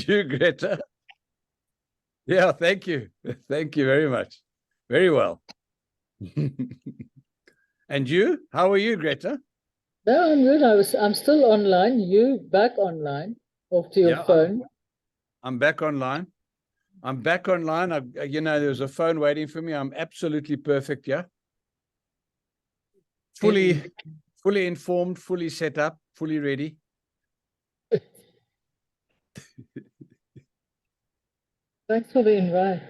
you, Greta? Yeah, thank you. Thank you very much. Very well. And you? How are you, Greta? No, I'm good. I'm still online. You back online off to your Yeah, phone. I'm back online. I'm back online. There's a phone waiting for me. I'm absolutely perfect, yeah. Fully informed, fully set up, fully ready. Thanks for the invite.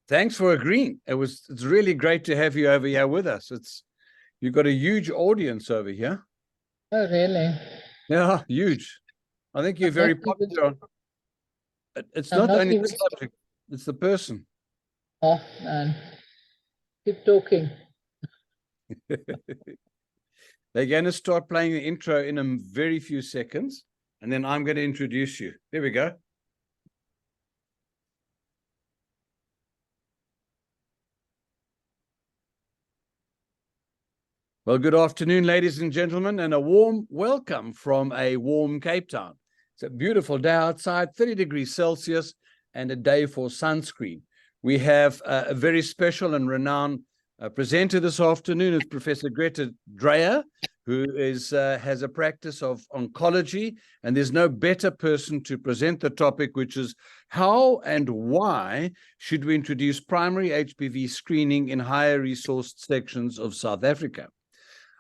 Thanks for agreeing. It's really great to have you over here with us. You've got a huge audience over here. Oh, really? Yeah, huge. I think you're very popular. It's not only the subject, it's the person. Oh, man. Keep talking. They're going to start playing the intro in a very few seconds, and then I'm going to introduce you. There we go. Well, good afternoon, ladies and gentlemen, and a warm welcome from a warm Cape Town. It's a beautiful day outside, 30 degrees Celsius, and a day for sunscreen. We have a very special and renowned presenter this afternoon. It's Professor Greta Dreyer, who has a practice of oncology, and there's no better person to present the topic, which is how and why should we introduce primary HPV screening in higher resourced sections of South Africa.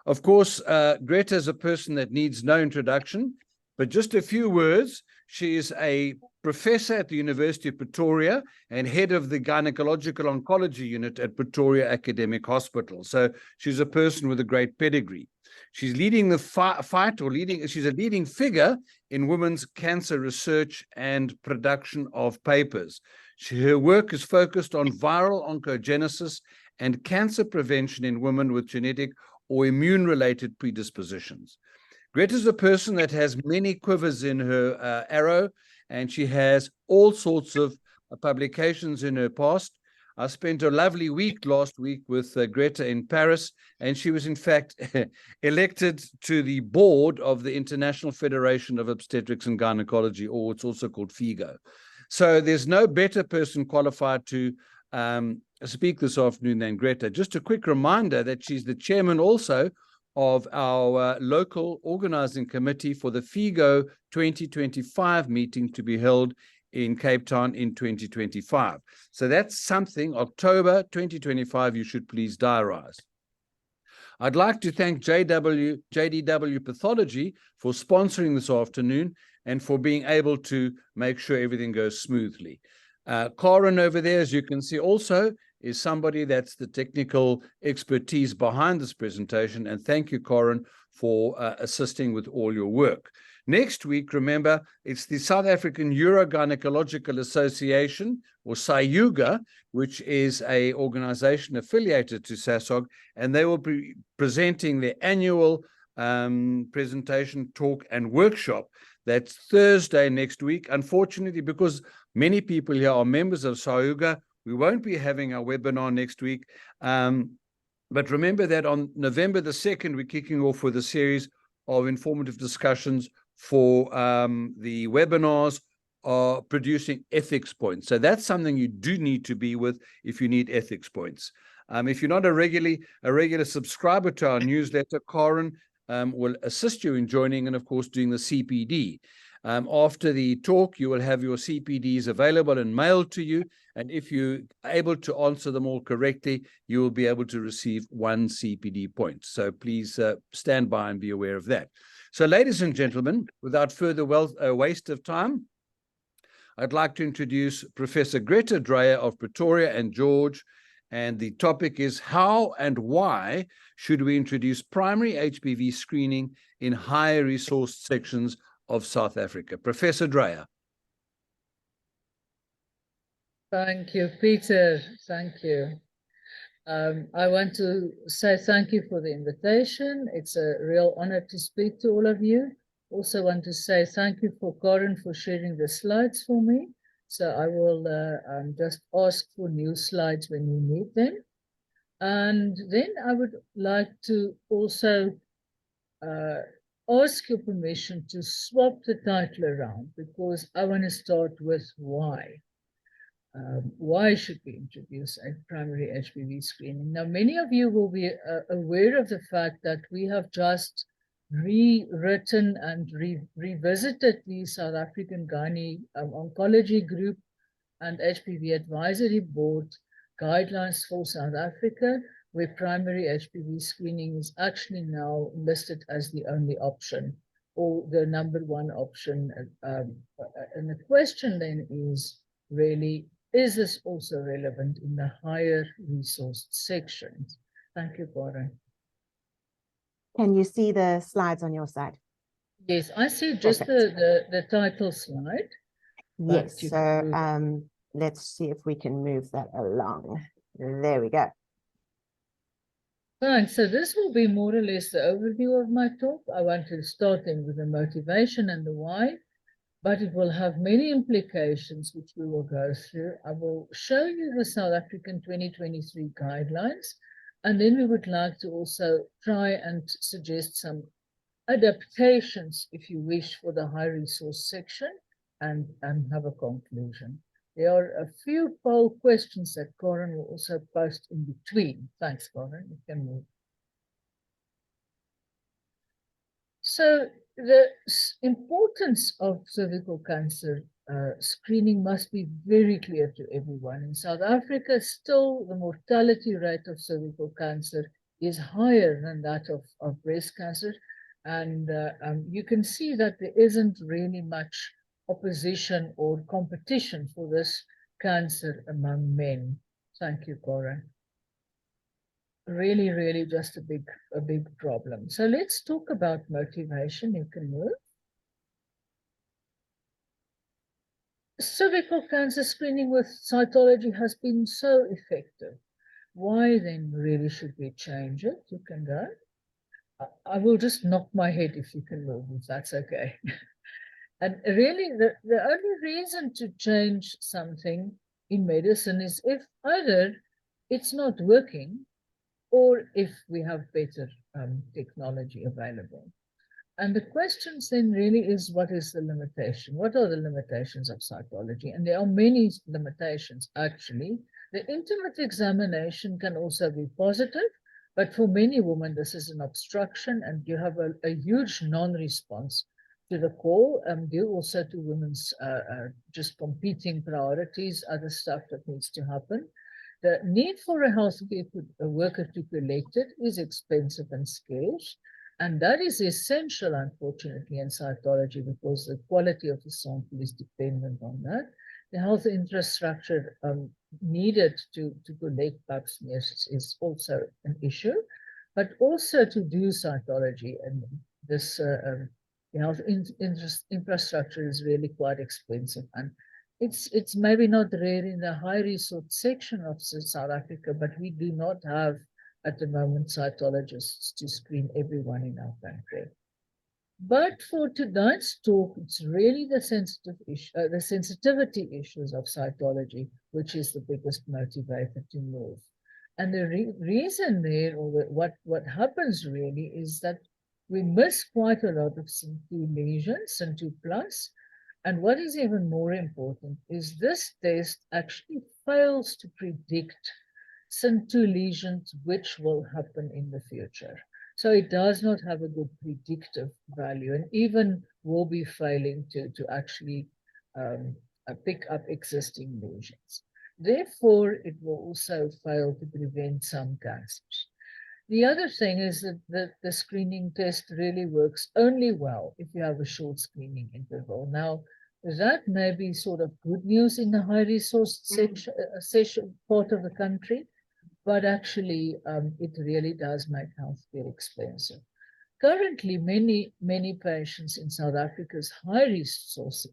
Of course, Greta is a person that needs no introduction, but just a few words. She is a professor at the University of Pretoria and head of the gynecological oncology unit at Pretoria Academic Hospital. So she's a person with a great pedigree. She's leading the she's a leading figure in women's cancer research and production of papers. Her work is focused on viral oncogenesis and cancer prevention in women with genetic or immune-related predispositions. Greta is a person that has many quivers in her arrow, and she has all sorts of publications in her past. I spent a lovely week last week with Greta in Paris, and she was in fact elected to the board of the International Federation of Obstetrics and Gynecology, or it's also called FIGO. So there's no better person qualified to speak this afternoon than Greta. Just a quick reminder that she's the chairman also of our local organizing committee for the FIGO 2025 meeting to be held in Cape Town in 2025. So that's something, October 2025, you should please diarize. I'd like to thank JDW Pathology for sponsoring this afternoon and for being able to make sure everything goes smoothly. Karen over there, as you can see also, is somebody that's the technical expertise behind this presentation. And thank you, Karen, for assisting with all your work. Next week, remember, it's the South African Urogynecological Association, or SAUGA, which is an organization affiliated to SASOG, and they will be presenting their annual presentation, talk, and workshop. That's Thursday next week. Unfortunately, because many people here are members of SAUGA, we won't be having our webinar next week. But remember that on November the 2nd, we're kicking off with a series of informative discussions for the webinars producing ethics points. So that's something you do need to be with if you need ethics points. If you're not a regular subscriber to our newsletter, Karen will assist you in joining and, of course, doing the CPD. After the talk, you will have your CPDs available and mailed to you. And if you're able to answer them all correctly, you will be able to receive 1 CPD point. So please stand by and be aware of that. So, ladies and gentlemen, without further waste of time, I'd like to introduce Professor Greta Dreyer of Pretoria and George. And the topic is how and why should we introduce primary HPV screening in higher resourced sections of South Africa. Professor Dreyer. Thank you, Peter. Thank you. I want to say thank you for the invitation. It's a real honor to speak to all of you. Also want to say thank you for Karen for sharing the slides for me. So I will just ask for new slides when you need them. And then I would like to also ask your permission to swap the title around because I want to start with why. Why should we introduce a primary HPV screening? Now, many of you will be aware of the fact that we have just rewritten and revisited the South African Gynae Oncology Group and HPV Advisory Board guidelines for South Africa, where primary HPV screening is actually now listed as the only option or the #1 option. And the question then is really, is this also relevant in the higher resource sections? Thank you, Karen. Can you see the slides on your side? Yes, I see just the title slide. Yes, so let's see if we can move that along. There we go. Fine, so this will be more or less the overview of my talk. I want to start in with the motivation and the why, but it will have many implications which we will go through. I will show you the South African 2023 guidelines, and then we would like to also try and suggest some adaptations, if you wish, for the high resource section and have a conclusion. There are a few poll questions that Karen will also post in between. Thanks, Karen. You can move. So the importance of cervical cancer screening must be very clear to everyone. In South Africa, still the mortality rate of cervical cancer is higher than that of breast cancer. And you can see that there isn't really much opposition or competition for this cancer among men. Thank you, Cora. Really, really just a big problem. So let's talk about motivation. You can move. Cervical cancer screening with cytology has been so effective. Why then really should we change it? You can go. I will just knock my head if you can move, if that's okay. And really, the only reason to change something in medicine is if either it's not working or if we have better technology available. And the questions then really is, what is the limitation? What are the limitations of cytology? And there are many limitations, actually. The intimate examination can also be positive, but for many women, this is an obstruction, and you have a huge non-response to the call, due also to women's just competing priorities, other stuff that needs to happen. The need for a healthcare worker to collect it is expensive and scarce, and that is essential, unfortunately, in cytology because the quality of the sample is dependent on that. The health infrastructure needed to collect pap smears is also an issue, but also to do cytology, and this the health infrastructure is really quite expensive, and it's maybe not rare in the high resource section of South Africa, but we do not have at the moment cytologists to screen everyone in our country. But for tonight's talk, it's really the sensitivity issues of cytology, which is the biggest motivator to move. And the reason there, or what happens really, is that we miss quite a lot of SIN2 lesions, SIN2 plus. And what is even more important is this test actually fails to predict SIN2 lesions which will happen in the future. So it does not have a good predictive value, and even will be failing to actually pick up existing lesions. Therefore, it will also fail to prevent some cancers. The other thing is that the screening test really works only well if you have a short screening interval. Now, that may be sort of good news in the high resource section part of the country, but actually it really does make healthcare expensive. Currently, many patients in South Africa's high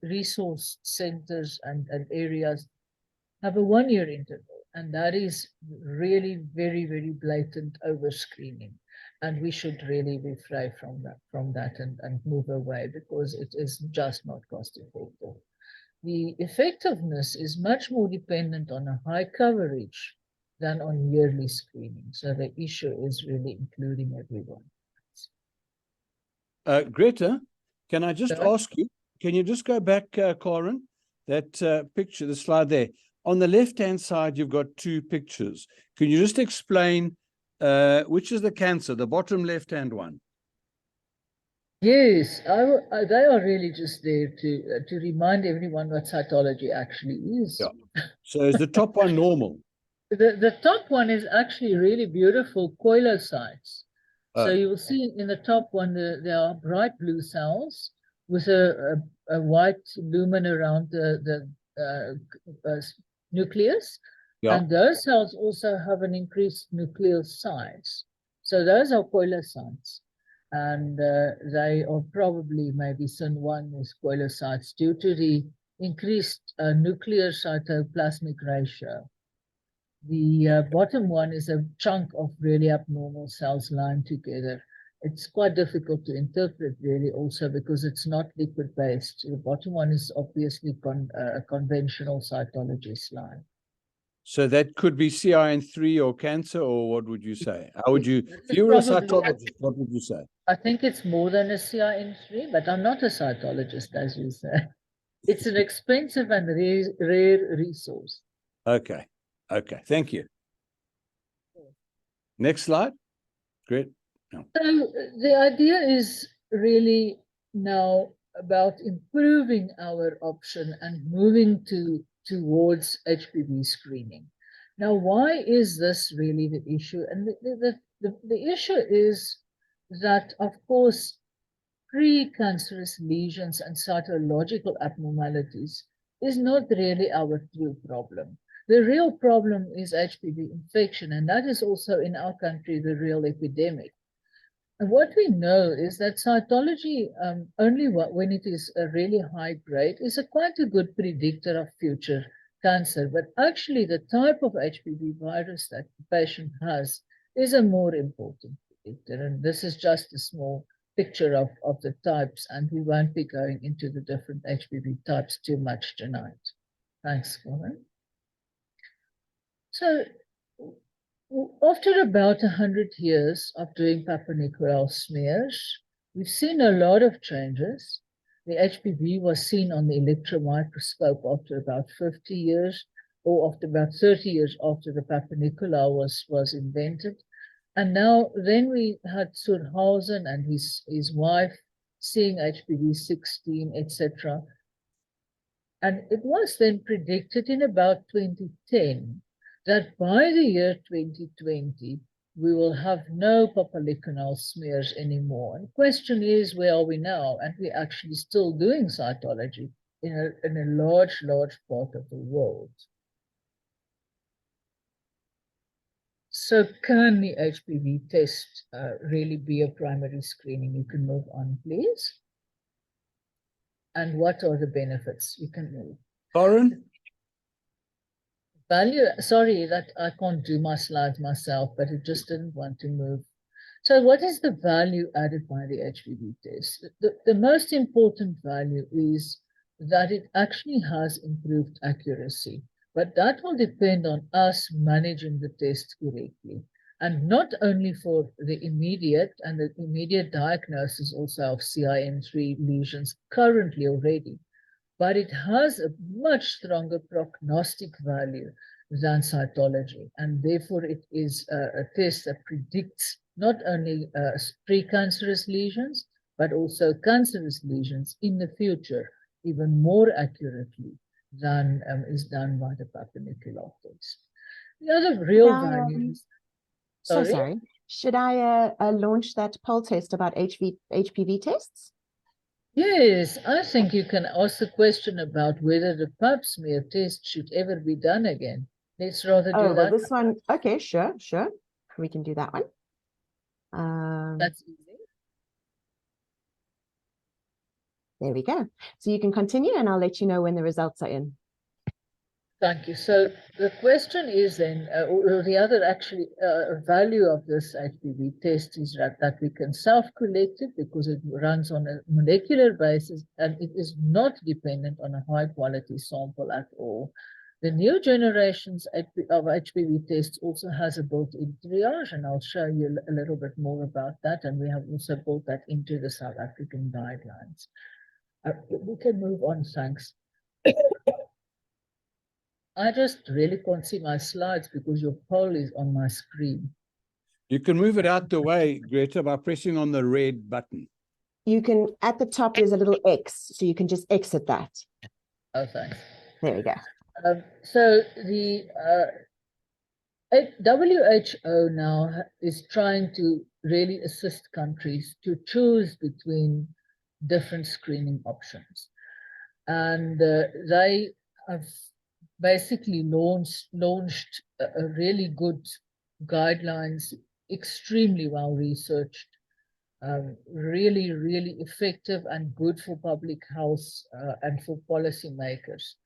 resource centers and areas have a 1-year interval, and that is really very, very blatant overscreening. And we should really refrain from that and move away, because it is just not cost effective. The effectiveness is much more dependent on a high coverage than on yearly screening. So the issue is really including everyone. Greta, can I just Yeah. ask you, can you just go back, Karen, that picture, the slide there? On the left-hand side, you've got two pictures. Can you just explain which is the cancer, the bottom left-hand one? Yes, they are really just there to remind everyone what cytology actually is. Yeah. So is the top one normal? The top one is actually really beautiful koilocytes. So Oh. you will see in the top one, there are bright blue cells with a white lumen around the nucleus. Yeah. And those cells also have an increased nuclear size. So those are koilocytes. And they are probably maybe SIN1 with koilocytes due to the increased nuclear cytoplasmic ratio. The bottom one is a chunk of really abnormal cells lined together. It's quite difficult to interpret really also because it's not liquid based. The bottom one is obviously a conventional cytology slide. So that could be CIN3 or cancer, or what would you say? How would you, It's if you were a probably- cytologist, what would you say? I think it's more than a CIN3, but I'm not a cytologist, as you say. It's an expensive and rare resource. Okay. Okay. Thank you. Next slide. Great. No. So the idea is really now about improving our option and moving towards HPV screening. Now, why is this really the issue? And the issue is that, of course, precancerous lesions and cytological abnormalities is not really our true problem. The real problem is HPV infection, and that is also in our country the real epidemic. And what we know is that cytology, only when it is a really high grade, is quite a good predictor of future cancer. But actually, the type of HPV virus that the patient has is a more important predictor. And this is just a small picture of the types, and we won't be going into the different HPV types too much tonight. Thanks, Colin. So after about 100 years of doing Papa Nicolau smears, we've seen a lot of changes. The HPV was seen on the electron microscope after about 50 years, or after about 30 years after the Papa Nicolau was invented. And now, then we had Surhausen and his wife seeing HPV 16, etc. And it was then predicted in about 2010 that by the year 2020, we will have no polyclonal smears anymore. And the question is, where are we now? And we're actually still doing cytology in a large part of the world. So can the HPV test really be a primary screening? You can move on, please. And what are the benefits? You can move. Karen? Value, sorry that I can't do my slides myself, but it just didn't want to move. So what is the value added by the HPV test? The most important value is that it actually has improved accuracy, but that will depend on us managing the test correctly. And not only for the immediate diagnosis also of CIN3 lesions currently already, but it has a much stronger prognostic value than cytology. And therefore, it is a test that predicts not only precancerous lesions, but also cancerous lesions in the future, even more accurately than is done by the Papa Nicolau test. The other real value is... Sorry. Should I launch that poll test about HPV tests? Yes, I think you can ask the question about whether the pap smear test should ever be done again. Let's rather do that. Well, this one, okay, sure. We can do that one. That's easy. There we go. So you can continue and I'll let you know when the results are in. Thank you. So the question is then, or the other actually value of this HPV test is that we can self-collect it because it runs on a molecular basis and it is not dependent on a high quality sample at all. The new generations of HPV tests also has a built-in triage, and I'll show you a little bit more about that. And we have also built that into the South African guidelines. We can move on, thanks. I just really can't see my slides because your poll is on my screen. You can move it out the way, Greta, by pressing on the red button. You can, at the top, there's a little X, so you can just exit that. Oh, thanks. There we go. So the WHO now is trying to really assist countries to choose between different screening options. And they have basically launched a really good guidelines, extremely well researched, really, really effective and good for public health and for policymakers.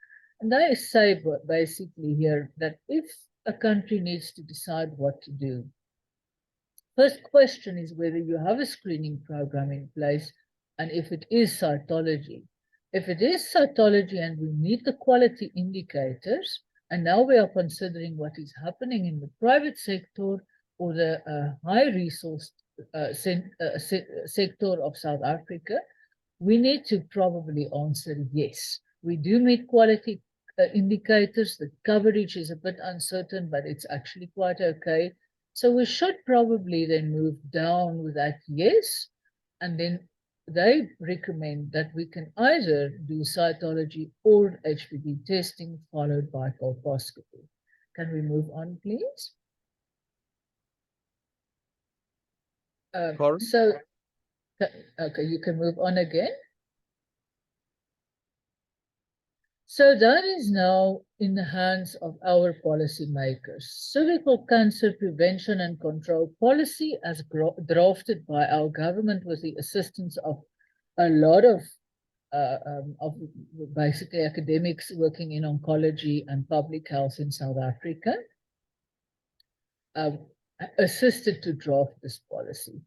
And they say basically here that if a country needs to decide what to do, first question is whether you have a screening program in place, and if it is cytology. If it is cytology and we meet the quality indicators, and now we are considering what is happening in the private sector or the high resource sector of South Africa, we need to probably answer yes. We do meet quality indicators. The coverage is a bit uncertain, but it's actually quite okay. So we should probably then move down with that yes, and then they recommend that we can either do cytology or HPV testing followed by colposcopy. Can we move on, please? So, okay, you can move on again. So that is now in the hands of our policymakers. Cervical cancer prevention and control policy, as drafted by our government with the assistance of a lot of basically academics working in oncology and public health in South Africa, assisted to draft this policy.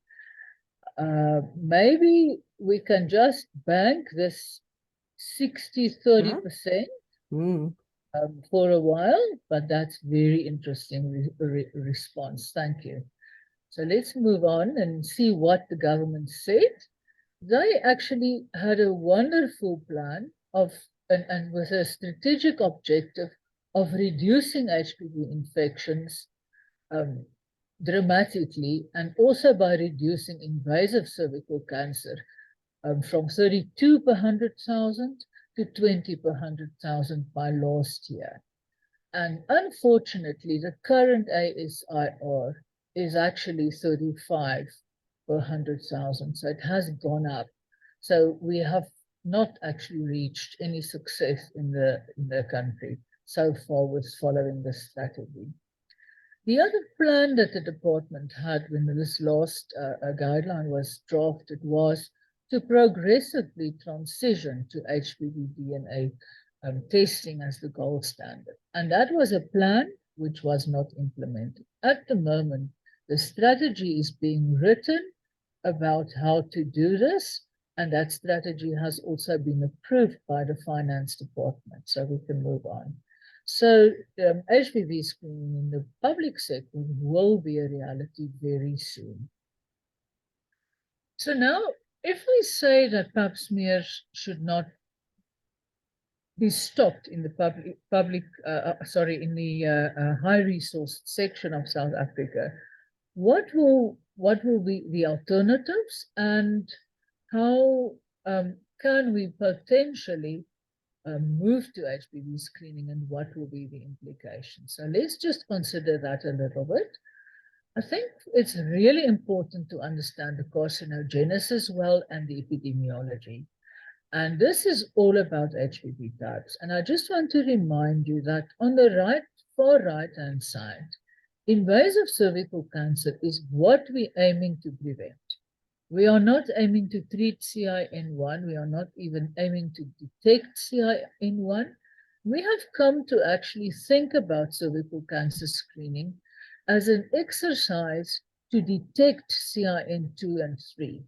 Maybe we can just bank this 60-30% for a while, but that's very interesting response. Thank you. So let's move on and see what the government said. They actually had a wonderful plan of, and with a strategic objective of reducing HPV infections dramatically, and also by reducing invasive cervical cancer from 32 per 100,000 to 20 per 100,000 by last year. And unfortunately, the current ASIR is actually 35 per 100,000. So it has gone up. So we have not actually reached any success in the country so far with following this strategy. The other plan that the department had when this last guideline was drafted was to progressively transition to HPV DNA testing as the gold standard. And that was a plan which was not implemented. At the moment, the strategy is being written about how to do this, and that strategy has also been approved by the finance department, so we can move on. So HPV screening in the public sector will be a reality very soon. So now, if we say that pap smears should not be stopped in the high resource section of South Africa, what will be the alternatives, and how can we potentially move to HPV screening, and what will be the implications? So let's just consider that a little bit. I think it's really important to understand the carcinogenesis well and the epidemiology. And this is all about HPV types. And I just want to remind you that on the far right-hand side, invasive cervical cancer is what we're aiming to prevent. We are not aiming to treat CIN1. We are not even aiming to detect CIN1. We have come to actually think about cervical cancer screening as an exercise to detect CIN2 and 3.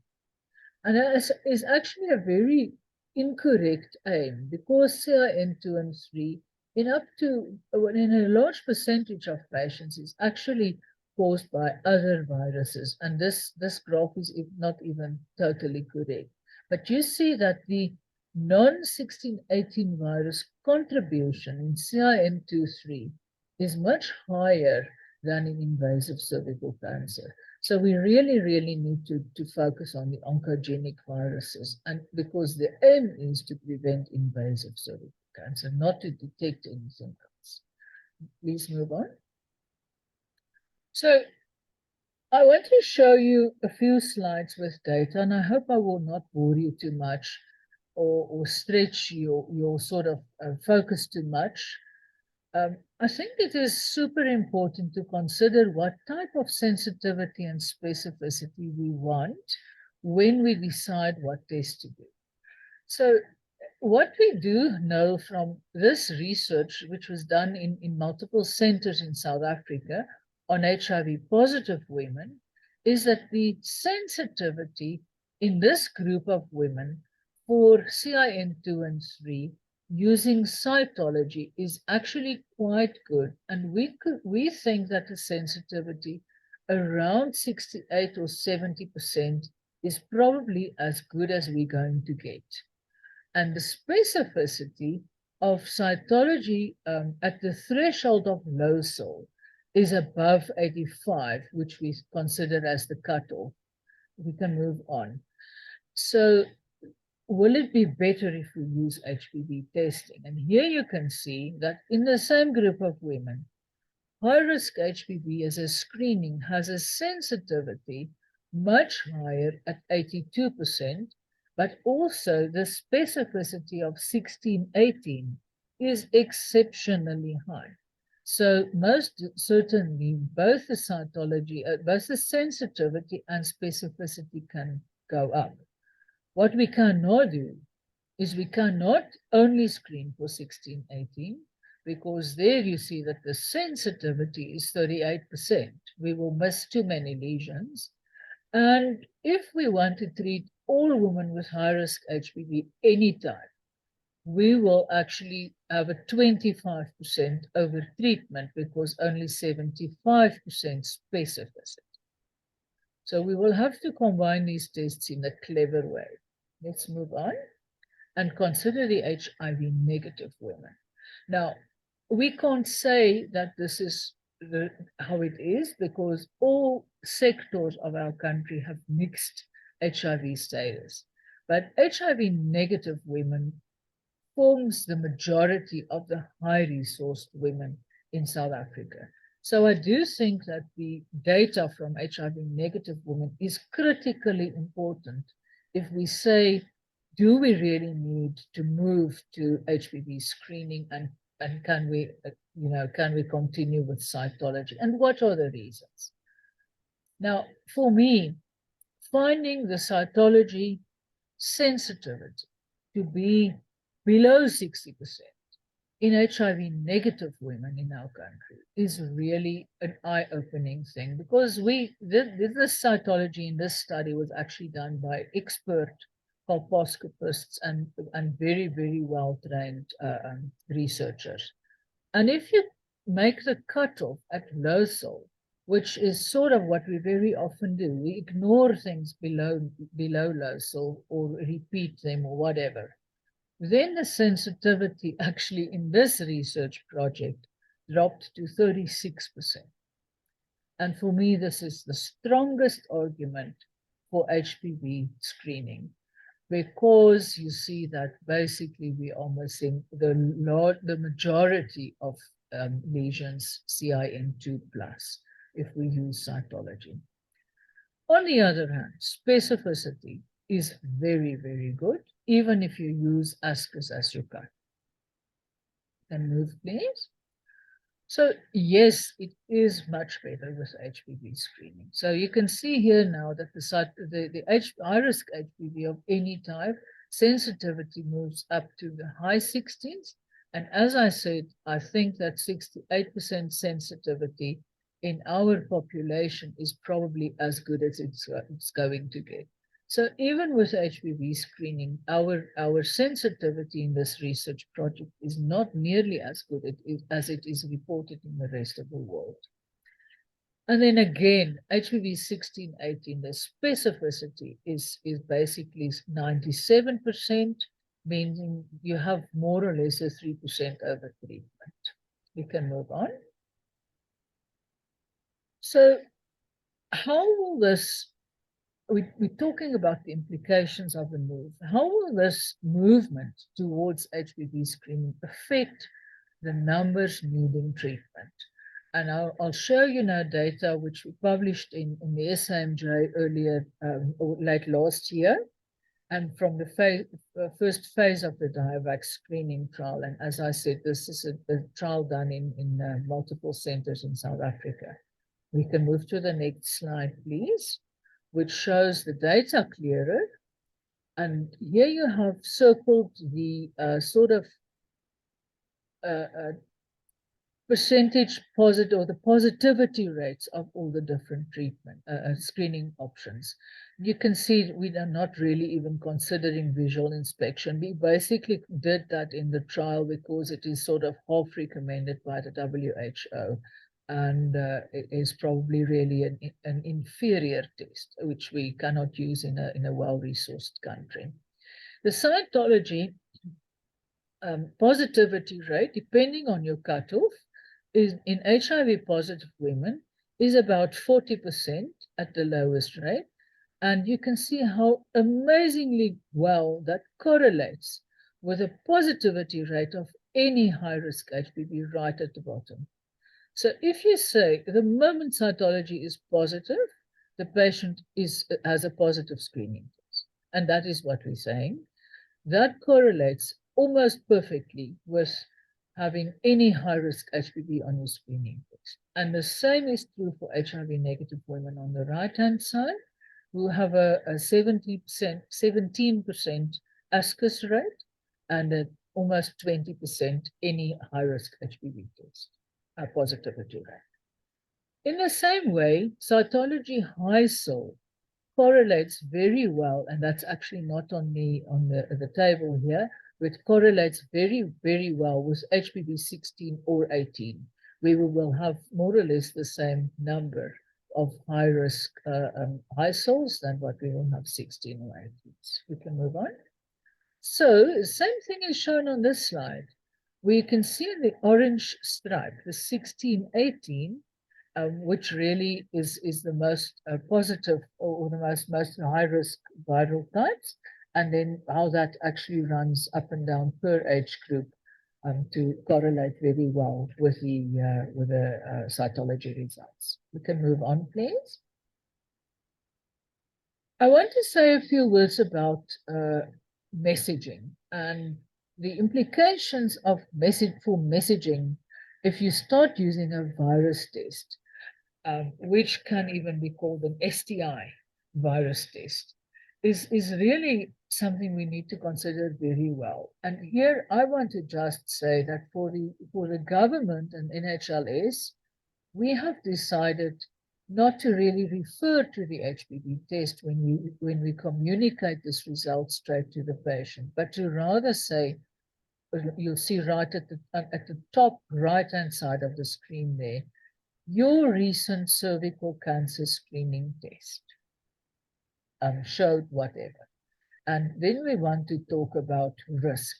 And that is actually a very incorrect aim, because CIN2 and 3 in a large percentage of patients is actually caused by other viruses. And this graph is not even totally correct. But you see that the non-1618 virus contribution in CIN23 is much higher than in invasive cervical cancer. So we really, really need to focus on the oncogenic viruses, and because the aim is to prevent invasive cervical cancer, not to detect anything else. Please move on. So I want to show you a few slides with data, and I hope I will not bore you too much or stretch your sort of focus too much. I think it is super important to consider what type of sensitivity and specificity we want when we decide what test to do. So what we do know from this research, which was done in multiple centers in South Africa on HIV positive women, is that the sensitivity in this group of women for CIN2 and 3 using cytology is actually quite good. And we think that the sensitivity around 68 or 70% is probably as good as we're going to get. And the specificity of cytology at the threshold of locale is above 85, which we consider as the cutoff. We can move on. So will it be better if we use HPV testing? And here you can see that in the same group of women, high-risk HPV as a screening has a sensitivity much higher at 82%, but also the specificity of 1618 is exceptionally high. So most certainly both the cytology, both the sensitivity and specificity can go up. What we cannot do is we cannot only screen for 1618, because there you see that the sensitivity is 38%. We will miss too many lesions. And if we want to treat all women with high-risk HPV anytime, we will actually have a 25% over-treatment because only 75% specificity. So we will have to combine these tests in a clever way. Let's move on and consider the HIV negative women. Now, we can't say that this is how it is, because all sectors of our country have mixed HIV status. But HIV negative women forms the majority of the high-resourced women in South Africa. So I do think that the data from HIV negative women is critically important if we say, do we really need to move to HPV screening, and can we, can we continue with cytology, and what are the reasons? Now, for me, finding the cytology sensitivity to be below 60% in HIV negative women in our country is really an eye-opening thing, because this cytology in this study was actually done by expert colposcopists and very, very well-trained researchers. And if you make the cutoff at locale, which is sort of what we very often do, we ignore things below locale or repeat them or whatever, then the sensitivity actually in this research project dropped to 36%. And for me, this is the strongest argument for HPV screening, because you see that basically we are missing the majority of lesions CIN2+ if we use cytology. On the other hand, specificity is very, very good, even if you use ASCIS as your cut. Can move, please. So yes, it is much better with HPV screening. So you can see here now that the high-risk HPV of any type, sensitivity moves up to the high 60s. And as I said, I think that 68% sensitivity in our population is probably as good as it's going to get. So even with HPV screening, our sensitivity in this research project is not nearly as good as it is reported in the rest of the world. And then again, HPV 16, 18, the specificity is basically 97%, meaning you have more or less a 3% over treatment. We can move on. So how will this, we're talking about the implications of the move. How will this movement towards HPV screening affect the numbers needing treatment? And I'll show you now data which we published in the SAMJ earlier, or late last year, and from the first phase of the Diovac screening trial. And as I said, this is a trial done in multiple centers in South Africa. We can move to the next slide, please, which shows the data clearer. And here you have circled the sort of percentage positive, or the positivity rates of all the different treatment screening options. You can see we are not really even considering visual inspection. We basically did that in the trial because it is sort of half recommended by the WHO. And it is probably really an inferior test, which we cannot use in a well-resourced country. The cytology positivity rate, depending on your cutoff, is in HIV positive women is about 40% at the lowest rate. And you can see how amazingly well that correlates with a positivity rate of any high-risk HPV right at the bottom. So if you say the moment cytology is positive, the patient has a positive screening test. And that is what we're saying. That correlates almost perfectly with having any high-risk HPV on your screening test. And the same is true for HIV negative women on the right-hand side, who have a 17% ASCUS rate and almost 20% any high-risk HPV test positivity rate. In the same way, cytology high SIL correlates very well, and that's actually not on the table here, but correlates very, very well with HPV 16 or 18, where we will have more or less the same number of high-risk high SILs than what we will have 16 or 18. We can move on. So the same thing is shown on this slide. We can see the orange stripe, the 16, 18, which really is the most positive or the most high-risk viral types, and then how that actually runs up and down per age group to correlate very well with the cytology results. We can move on, please. I want to say a few words about messaging and the implications of messaging if you start using a virus test. Which can even be called an STI virus test, is really something we need to consider very well. And here I want to just say that for the government and NHLS, we have decided not to really refer to the HPV test when we communicate this result straight to the patient, but to rather say, you'll see right at the top right-hand side of the screen there, your recent cervical cancer screening test showed whatever. And then we want to talk about risk.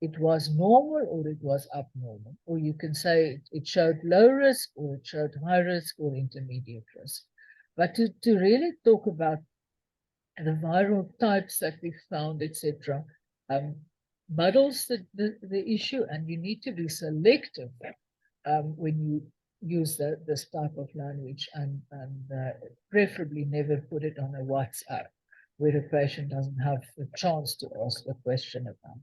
It was normal or it was abnormal. Or you can say it showed low risk or it showed high risk or intermediate risk. But to really talk about the viral types that we found, etc., muddles the issue, and you need to be selective when you use this type of language, and preferably never put it on a WhatsApp where a patient doesn't have the chance to ask a question about.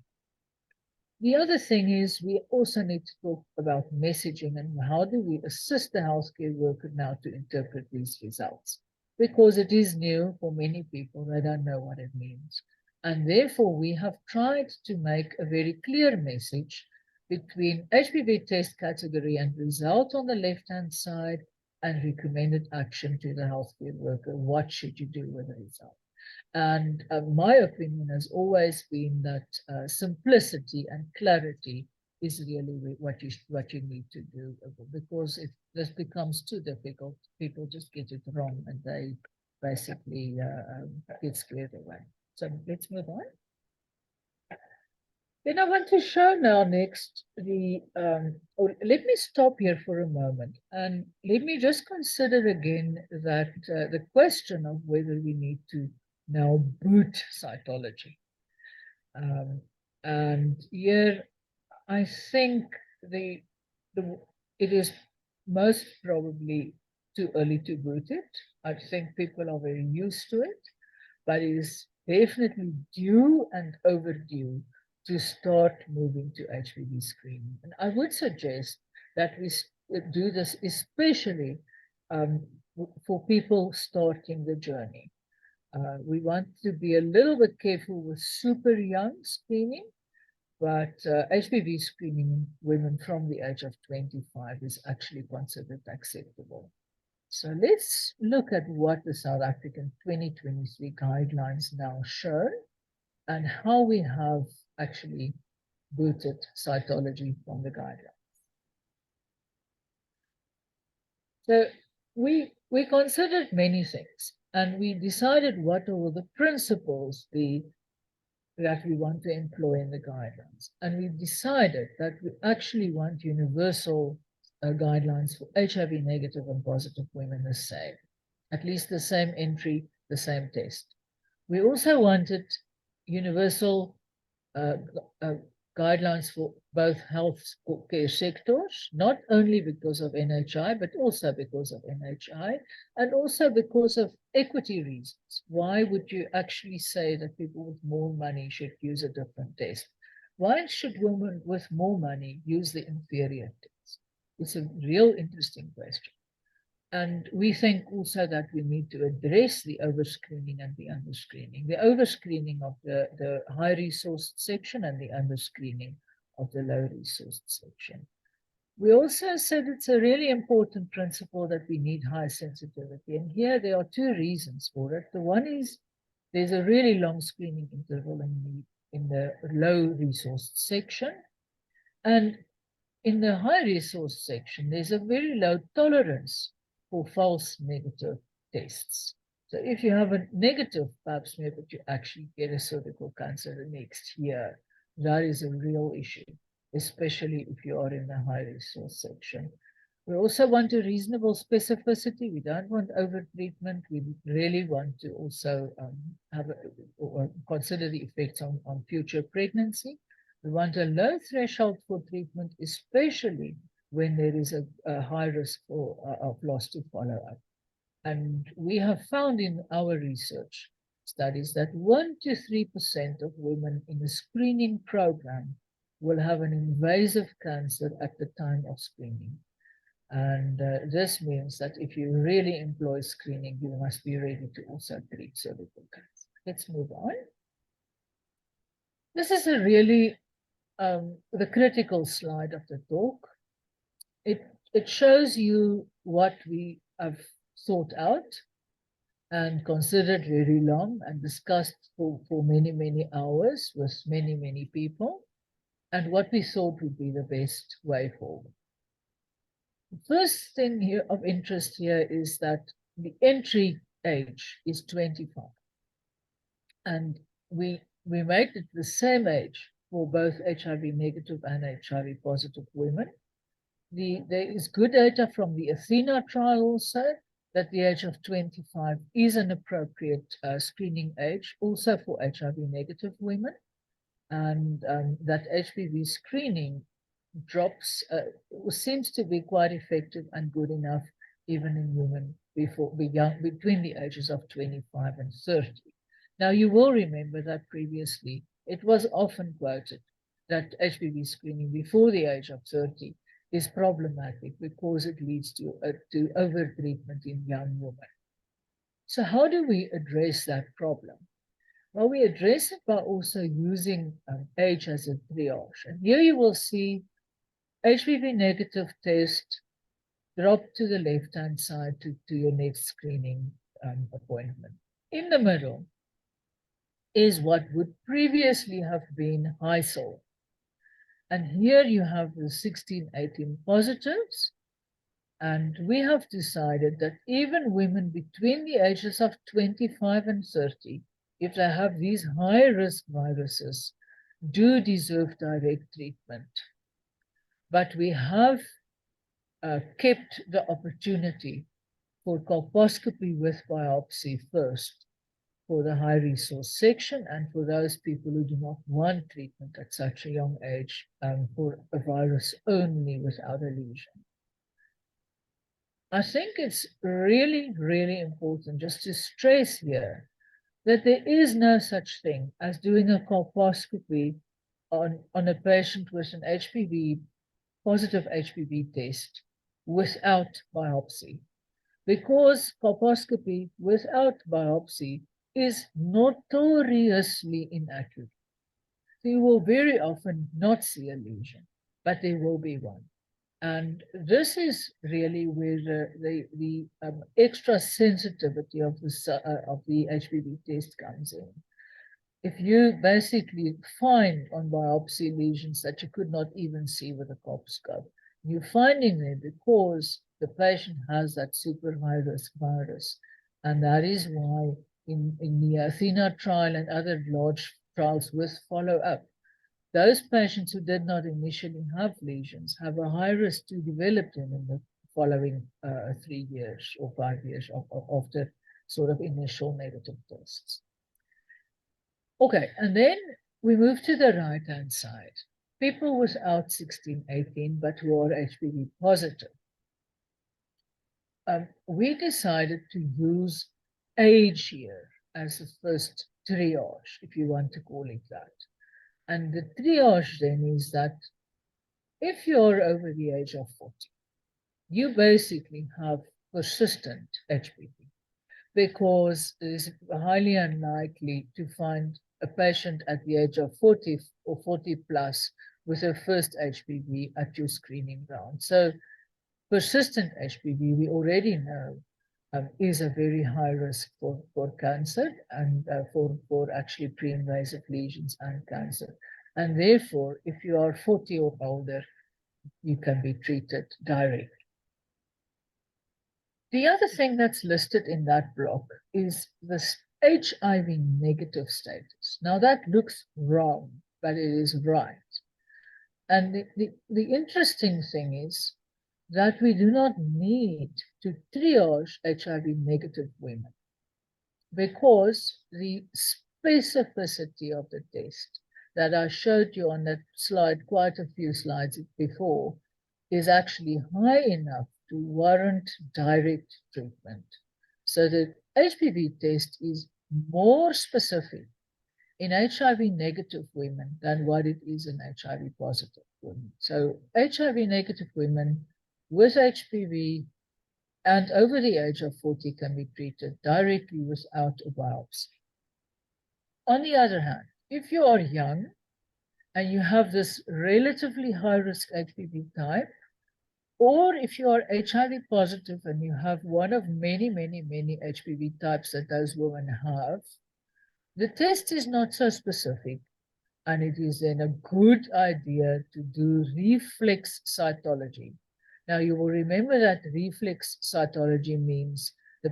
The other thing is we also need to talk about messaging and how do we assist the healthcare worker now to interpret these results, because it is new for many people. They don't know what it means. And therefore we have tried to make a very clear message between HPV test category and result on the left-hand side and recommended action to the healthcare worker. What should you do with the result? And my opinion has always been that simplicity and clarity is really what you need to do, because if this becomes too difficult, people just get it wrong and they basically get scared away. So let's move on. Then I want to show now next let me stop here for a moment and let me just consider again that the question of whether we need to now boot cytology. And here I think the it is most probably too early to boot it. I think people are very used to it, but it is definitely due and overdue to start moving to HPV screening. And I would suggest that we do this especially for people starting the journey. We want to be a little bit careful with super young screening, but HPV screening in women from the age of 25 is actually considered acceptable. So let's look at what the South African 2023 guidelines now show and how we have actually booted cytology from the guidelines. So we considered many things and we decided what are the principles that we want to employ in the guidelines. And we decided that we actually want universal guidelines for HIV negative and positive women the same, at least the same entry, the same test. We also wanted universal guidelines for both health care sectors, not only because of NHI, but also because of NHI, and also because of equity reasons. Why would you actually say that people with more money should use a different test? Why should women with more money use the inferior test? It's a real interesting question. And we think also that we need to address the overscreening and the underscreening. The overscreening of the high-resourced section and the underscreening of the low-resourced section. We also said it's a really important principle that we need high sensitivity. And here there are two reasons for it. The one is there's a really long screening interval in the low-resourced section. And in the high-resource section, there's a very low tolerance for false negative tests. So if you have a negative pap smear, but you actually get a cervical cancer the next year, that is a real issue, especially if you are in the high resource section. We also want a reasonable specificity. We don't want over-treatment. We really want to also consider the effects on future pregnancy. We want a low threshold for treatment, especially when there is a high risk of loss to follow-up. And we have found in our research studies that 1 to 3% of women in a screening program will have an invasive cancer at the time of screening. And this means that if you really employ screening, you must be ready to also treat cervical cancer. Let's move on. This is a really the critical slide of the talk. It shows you what we have thought out and considered very long and discussed for many, many hours with many, many people, and what we thought would be the best way forward. The first thing here of interest here is that the entry age is 25. And we made it the same age for both HIV negative and HIV positive women. There is good data from the Athena trial also that the age of 25 is an appropriate screening age also for HIV negative women, and that HPV screening drops seems to be quite effective and good enough even in women between the ages of 25 and 30. Now you will remember that previously it was often quoted that HPV screening before the age of 30 is problematic because it leads to over-treatment in young women. So how do we address that problem? Well, we address it by also using age as a triage. And here you will see HPV negative test drop to the left-hand side to your next screening appointment. In the middle, is what would previously have been high SOL. And here you have the 16, 18 positives. And we have decided that even women between the ages of 25 and 30, if they have these high-risk viruses, do deserve direct treatment. But we have kept the opportunity for colposcopy with biopsy first for the high resource section and for those people who do not want treatment at such a young age for a virus only without a lesion. I think it's really, really important just to stress here that there is no such thing as doing a colposcopy on a patient with an positive HPV test without biopsy, because colposcopy without biopsy is notoriously inaccurate. You will very often not see a lesion, but there will be one. And this is really where the extra sensitivity of the HPV test comes in. If you basically find on biopsy lesions that you could not even see with a colposcope, you're finding them because the patient has that super high risk virus. And that is why in the Athena trial and other large trials with follow-up, those patients who did not initially have lesions have a high risk to develop them in the following 3 years or 5 years after sort of initial negative tests. Okay, and then we move to the right-hand side. People without 16, 18, but who are HPV positive. We decided to use age here as the first triage, if you want to call it that. And the triage then is that if you're over the age of 40, you basically have persistent HPV, because it is highly unlikely to find a patient at the age of 40 or 40 plus with a first HPV at your screening round. So persistent HPV, we already know, is a very high risk for cancer and for actually pre-invasive lesions and cancer. And therefore, if you are 40 or older, you can be treated directly. The other thing that's listed in that block is this HIV negative status. Now that looks wrong, but it is right. And the interesting thing is that we do not need to triage HIV negative women, because the specificity of the test that I showed you on that slide quite a few slides before is actually high enough to warrant direct treatment. So the HPV test is more specific in HIV negative women than what it is in HIV positive women. So HIV negative women with HPV and over the age of 40 can be treated directly without a biopsy. On the other hand, if you are young and you have this relatively high risk HPV type, or if you are HIV positive and you have one of many, many, many HPV types that those women have, the test is not so specific, and it is then a good idea to do reflex cytology. Now, you will remember that reflex cytology means the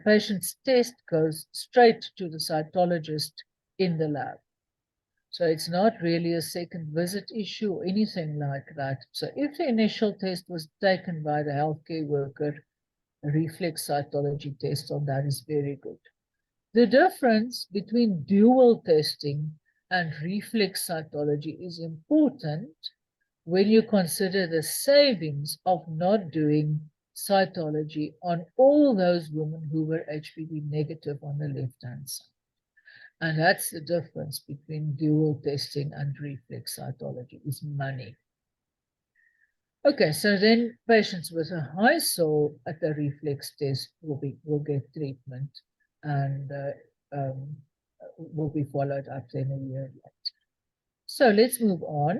patient's test goes straight to the cytologist in the lab. So it's not really a second visit issue or anything like that. So if the initial test was taken by the healthcare worker, a reflex cytology test on that is very good. The difference between dual testing and reflex cytology is important when you consider the savings of not doing cytology on all those women who were HPV negative on the left-hand side. And that's the difference between dual testing and reflex cytology, is money. Okay, so then patients with a high SOL at the reflex test will get treatment and will be followed up then a year later. So let's move on.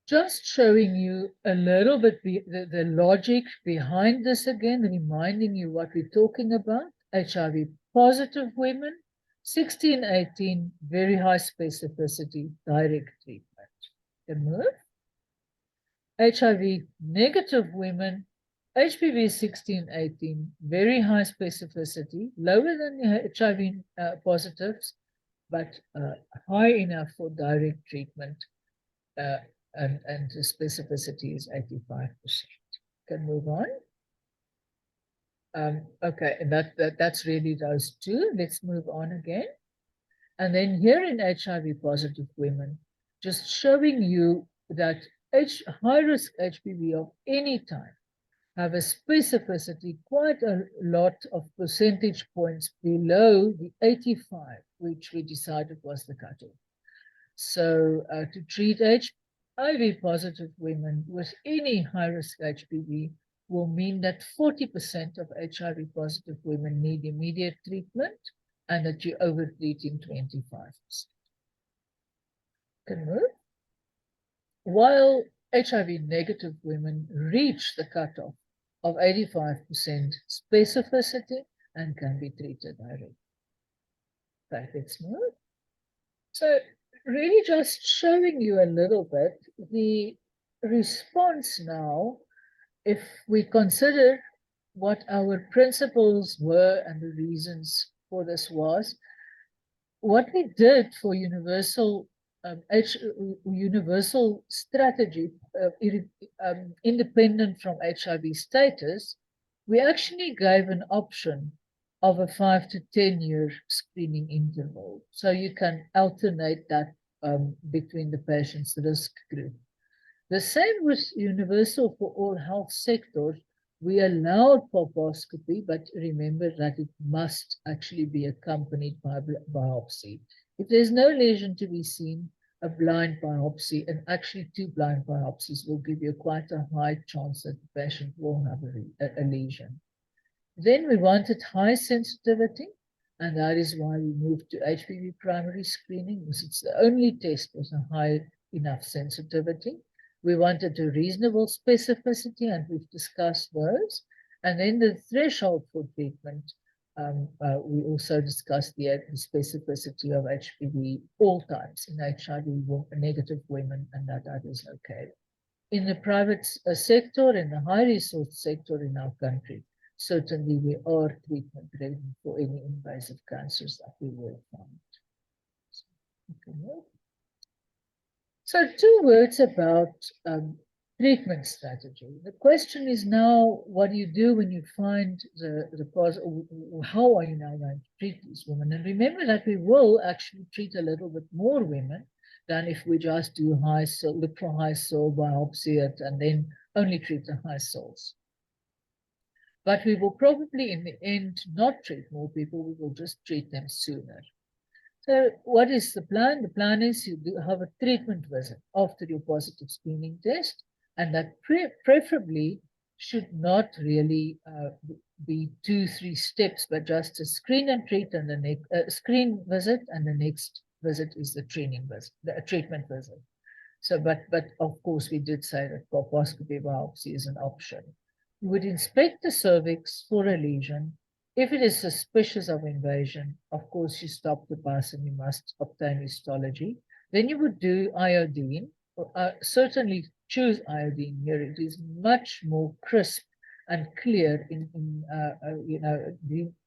Just showing you a little bit the logic behind this again, reminding you what we're talking about. HIV positive women, 16-18, very high specificity, direct treatment. Can move. HIV negative women, HPV 16-18, very high specificity, lower than the HIV positives, but high enough for direct treatment, and the specificity is 85%. Can move on. Okay, and that's really those two. Let's move on again. And then here in HIV positive women, just showing you that high-risk HPV of any type have a specificity quite a lot of percentage points below the 85, which we decided was the cutoff. So to treat HIV positive women with any high-risk HPV will mean that 40% of HIV positive women need immediate treatment and that you're over-treating 25%. Can move. While HIV negative women reach the cutoff of 85% specificity and can be treated directly. Okay, let's move. So really just showing you a little bit the response now, if we consider what our principles were and the reasons for this was, what we did for universal strategy, independent from HIV status, we actually gave an option of a 5 to 10 year screening interval. So you can alternate that between the patient's risk group. The same with universal for all health sectors. We allowed colposcopy, but remember that it must actually be accompanied by biopsy. If there's no lesion to be seen, a blind biopsy, and actually 2 blind biopsies will give you quite a high chance that the patient will have a lesion. Then we wanted high sensitivity, and that is why we moved to HPV primary screening, because it's the only test with a high enough sensitivity. We wanted a reasonable specificity, and we've discussed those. And then the threshold for treatment, we also discussed the specificity of HPV all types in HIV negative women, and that is okay. In the private sector, in the high resource sector in our country, certainly we are treatment ready for any invasive cancers that we will find. So 2 words about treatment strategy. The question is now, what do you do when you find how are you now going to treat these women? And remember that we will actually treat a little bit more women than if we just do look for high cell, biopsy it, and then only treat the high cells. But we will probably in the end not treat more people, we will just treat them sooner. So what is the plan? The plan is you have a treatment visit after your positive screening test, and that preferably should not really be 2-3 steps, but just a screen and treat, and the next screen visit, and the next visit is the treatment visit. So, but of course we did say that colposcopy biopsy is an option. You would inspect the cervix for a lesion. If it is suspicious of invasion, of course, you stop the pus and you must obtain histology. Then you would do iodine, or certainly choose iodine here. It is much more crisp and clear in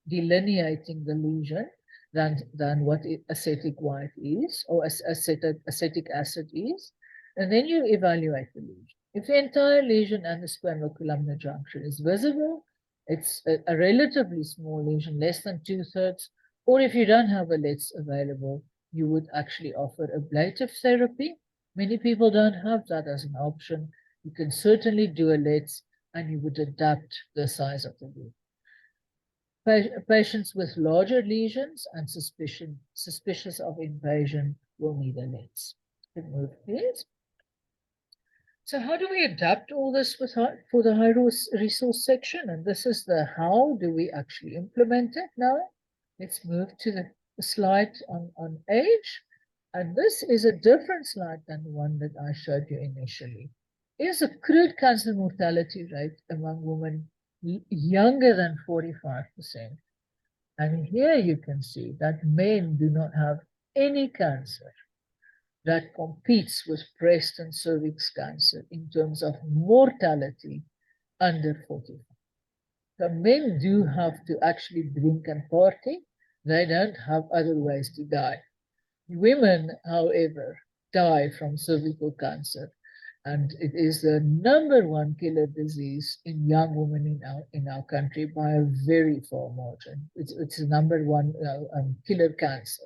delineating the lesion than what acetic white is, or acetic acid is. And then you evaluate the lesion. If the entire lesion and the squamous columnar junction is visible, it's a relatively small lesion, less than 2/3, or if you don't have a LETS available, you would actually offer ablative therapy. Many people don't have that as an option. You can certainly do a LETS, and you would adapt the size of the lesion. Patients with larger lesions and suspicious of invasion will need a LETS. Move, please. So how do we adapt all this for the high resource section? And this is the how do we actually implement it now. Let's move to the slide on age. And this is a different slide than the one that I showed you initially. Is a crude cancer mortality rate among women younger than 45%. And here you can see that men do not have any cancer that competes with breast and cervix cancer in terms of mortality under 45. So men do have to actually drink and party. They don't have other ways to die. Women, however, die from cervical cancer, and it is the #1 killer disease in young women in our country by a very far margin. It's the #1 killer cancer.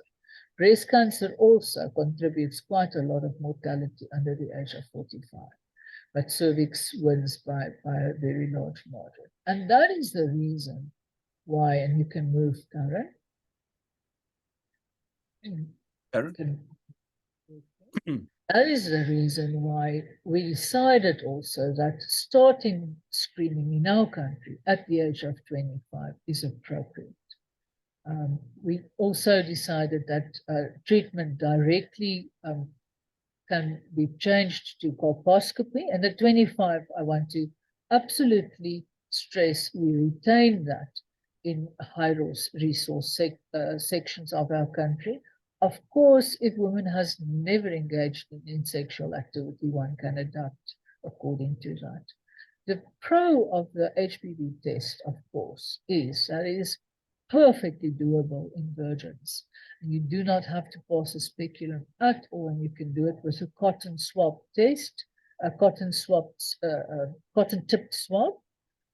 Breast cancer also contributes quite a lot of mortality under the age of 45, but cervix wins by a very large margin. And that is the reason why, and you can move, Karen. Karen? That is the reason why we decided also that starting screening in our country at the age of 25 is appropriate. We also decided that treatment directly can be changed to colposcopy. And at 25, I want to absolutely stress we retain that in high resource sections of our country. Of course, if woman has never engaged in sexual activity, one can adapt according to that. The pro of the HPV test, of course, is that it is perfectly doable in virgins. You do not have to pass a speculum at all, and you can do it with a cotton swab test, a cotton-tipped swab,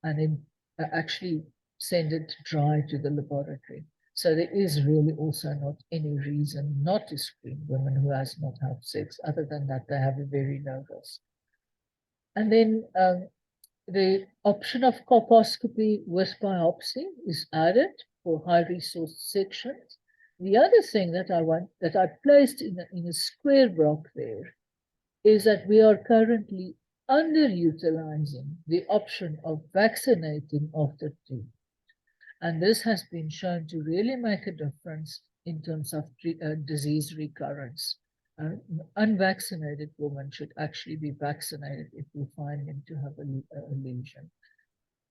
and then actually send it dry to the laboratory. So there is really also not any reason not to screen women who has not had sex. Other than that, they have a very low risk. And then the option of colposcopy with biopsy is added for high resource sections. The other thing that I placed in a square block there is that we are currently underutilizing the option of vaccinating after treatment. And this has been shown to really make a difference in terms of disease recurrence. Unvaccinated women should actually be vaccinated if we find them to have a lesion.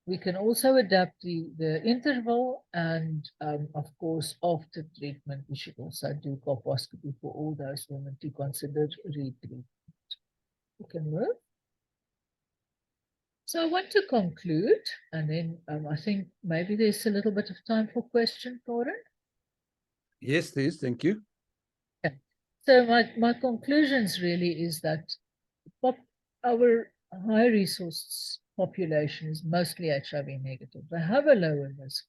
We can also adapt the interval, and of course, after treatment, we should also do colposcopy for all those women to consider retreatment. We can move. So I want to conclude, and then I think maybe there's a little bit of time for question, Corin. Yes, there is. Thank you. Yeah. So my conclusions really is that our high resource population is mostly HIV negative. They have a lower risk,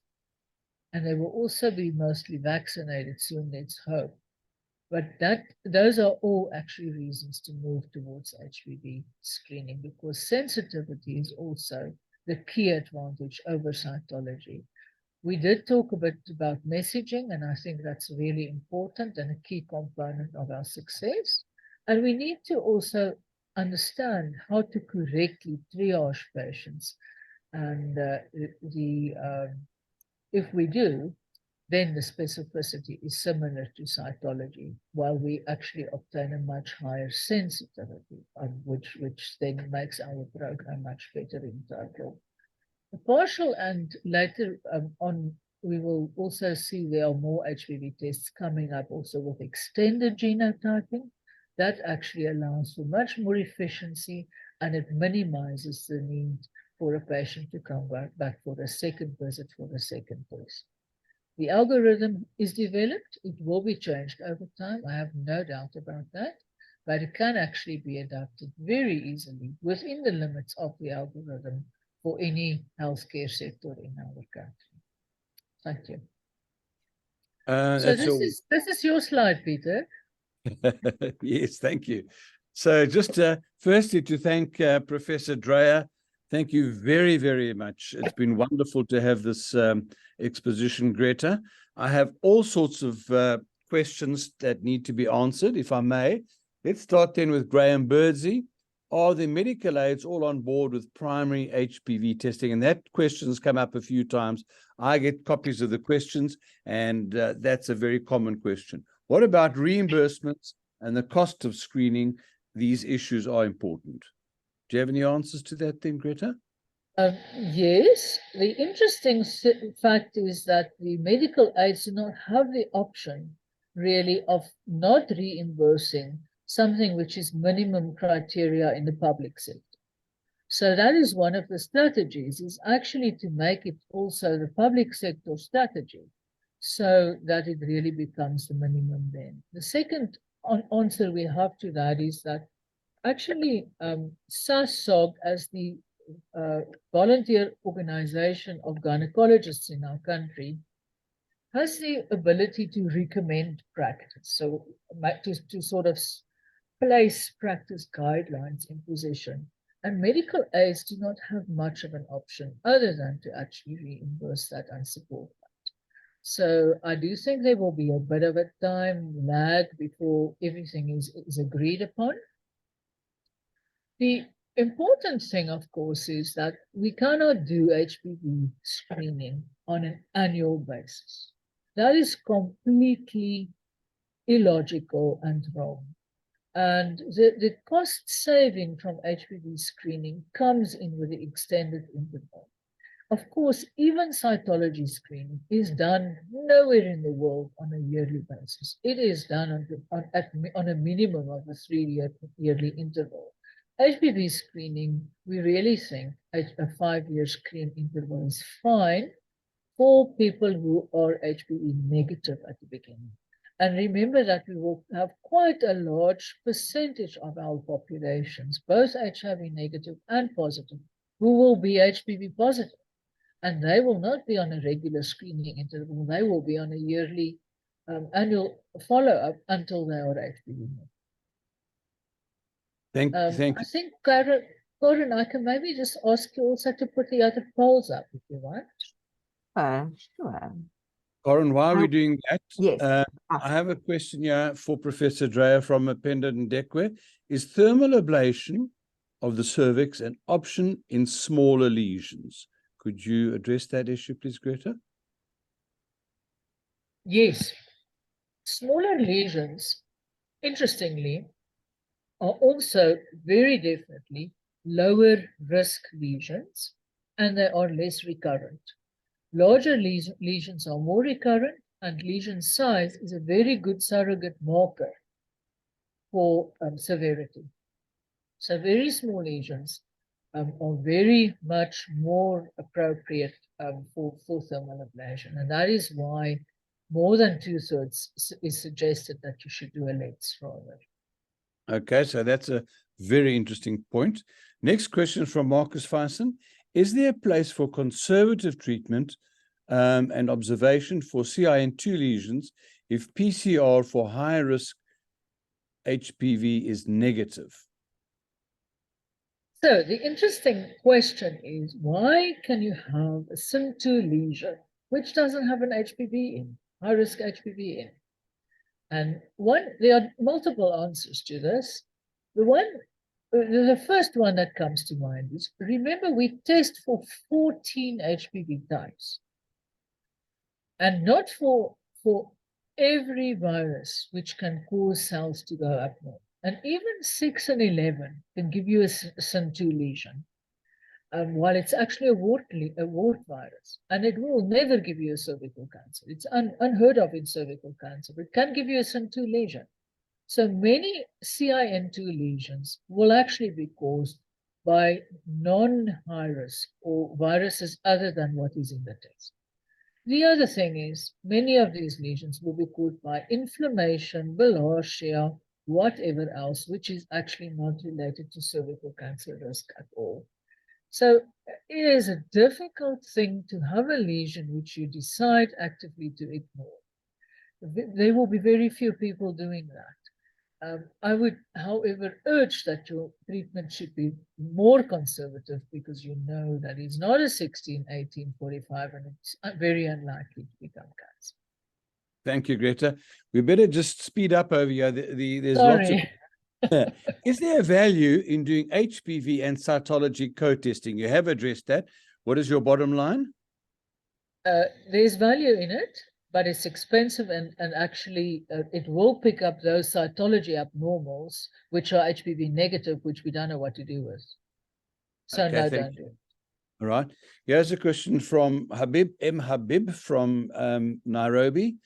and they will also be mostly vaccinated soon, let's hope. But those are all actually reasons to move towards HPV screening, because sensitivity is also the key advantage over cytology. We did talk a bit about messaging, and I think that's really important and a key component of our success. And we need to also understand how to correctly triage patients. And if we do, then the specificity is similar to cytology, while we actually obtain a much higher sensitivity, which then makes our program much better in total. The partial, and later on, we will also see there are more HPV tests coming up also with extended genotyping. That actually allows for much more efficiency, and it minimizes the need for a patient to come back for a second visit for a second test. The algorithm is developed. It will be changed over time. I have no doubt about that, but it can actually be adapted very easily within the limits of the algorithm for any healthcare sector in our country. Thank you. So this is your slide, Peter. Yes, thank you. So just firstly to thank Professor Dreyer. Thank you very, very much. It's been wonderful to have this exposition, Greta. I have all sorts of questions that need to be answered, if I may. Let's start then with Graham Birdsey. Are the medical aids all on board with primary HPV testing? And that question has come up a few times. I get copies of the questions, and that's a very common question. What about reimbursements and the cost of screening? These issues are important. Do you have any answers to that then, Greta? Yes, the interesting fact is that the medical aids do not have the option really of not reimbursing something which is minimum criteria in the public sector. So that is one of the strategies, is actually to make it also the public sector strategy so that it really becomes the minimum then. The second answer we have to that is that actually SASOG, as the volunteer organization of gynecologists in our country, has the ability to recommend practice. So to sort of place practice guidelines in position. And medical aids do not have much of an option other than to actually reimburse that and support that. So I do think there will be a bit of a time lag before everything is agreed upon. The important thing, of course, is that we cannot do HPV screening on an annual basis. That is completely illogical and wrong. And the cost saving from HPV screening comes in with the extended interval. Of course, even cytology screening is done nowhere in the world on a yearly basis. It is done on a minimum of a 3-year yearly interval. HPV screening, we really think a 5-year screen interval is fine for people who are HPV negative at the beginning. And remember that we will have quite a large percentage of our populations, both HIV negative and positive, who will be HPV positive. And they will not be on a regular screening interval. They will be on a yearly annual follow-up until they are HPV negative. Thank I you. think, Karen, I can maybe just ask you also to put the other polls up if you want. Sure. Corin, while we're doing that, Yes. I have a question here for Professor Dreyer from Appenda and Ndekwe. Is thermal ablation of the cervix an option in smaller lesions? Could you address that issue, please, Greta? Yes. Smaller lesions, interestingly, are also very definitely lower risk lesions, and they are less recurrent. Larger lesions are more recurrent, and lesion size is a very good surrogate marker for severity. So very small lesions are very much more appropriate for thermal ablation. And that is why more than 2/3 is suggested that you should do a LETS rather. Okay, so that's a very interesting point. Next question from Marcus Feisen. Is there a place for conservative treatment and observation for CIN2 lesions if PCR for high-risk HPV is negative? So the interesting question is, why can you have a CIN2 lesion which doesn't have an HPV in, high-risk HPV in? And there are multiple answers to this. The first one that comes to mind is, remember, we test for 14 HPV types, and not for every virus which can cause cells to go abnormal. And even 6 and 11 can give you a CIN2 lesion, while it's actually a wart virus. And it will never give you a cervical cancer. It's unheard of in cervical cancer, but it can give you a CIN2 lesion. So many CIN2 lesions will actually be caused by non-high risk or viruses other than what is in the test. The other thing is, many of these lesions will be caused by inflammation, bilharzia, whatever else, which is actually not related to cervical cancer risk at all. So it is a difficult thing to have a lesion which you decide actively to ignore. There will be very few people doing that. I would, however, urge that your treatment should be more conservative, because you know that it's not a 16, 18, 45, and it's very unlikely to become cancer. Thank you, Greta. We better just speed up over here. There's Sorry. lots of... Is there a value in doing HPV and cytology co-testing? You have addressed that. What is your bottom line? There's value in it, but it's expensive, and actually it will pick up those cytology abnormals, which are HPV negative, which we don't know what to do with. So Okay, no, thank don't do it. All right. Here's a question from Habib from Nairobi.